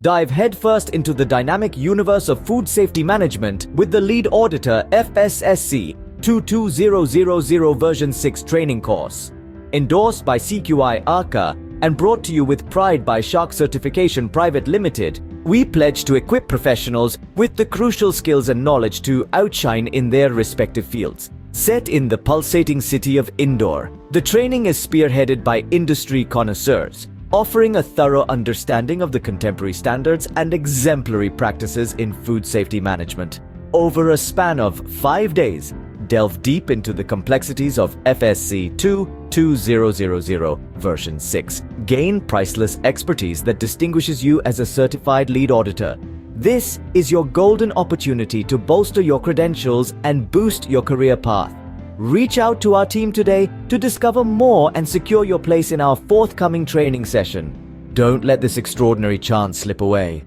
Dive headfirst into the dynamic universe of food safety management with the Lead Auditor FSSC 22000 version 6 training course. Endorsed by CQI IRCA and brought to you with pride by Shark Certification Pvt Ltd, we pledge to equip professionals with the crucial skills and knowledge to outshine in their respective fields. Set in the pulsating city of Indore, the training is spearheaded by industry connoisseurs, offering a thorough understanding of the contemporary standards and exemplary practices in food safety management. Over a span of 5 days, delve deep into the complexities of FSC 22000 version 6. Gain priceless expertise that distinguishes you as a certified lead auditor. This is your golden opportunity to bolster your credentials and boost your career path. Reach out to our team today to discover more and secure your place in our forthcoming training session. Don't let this extraordinary chance slip away.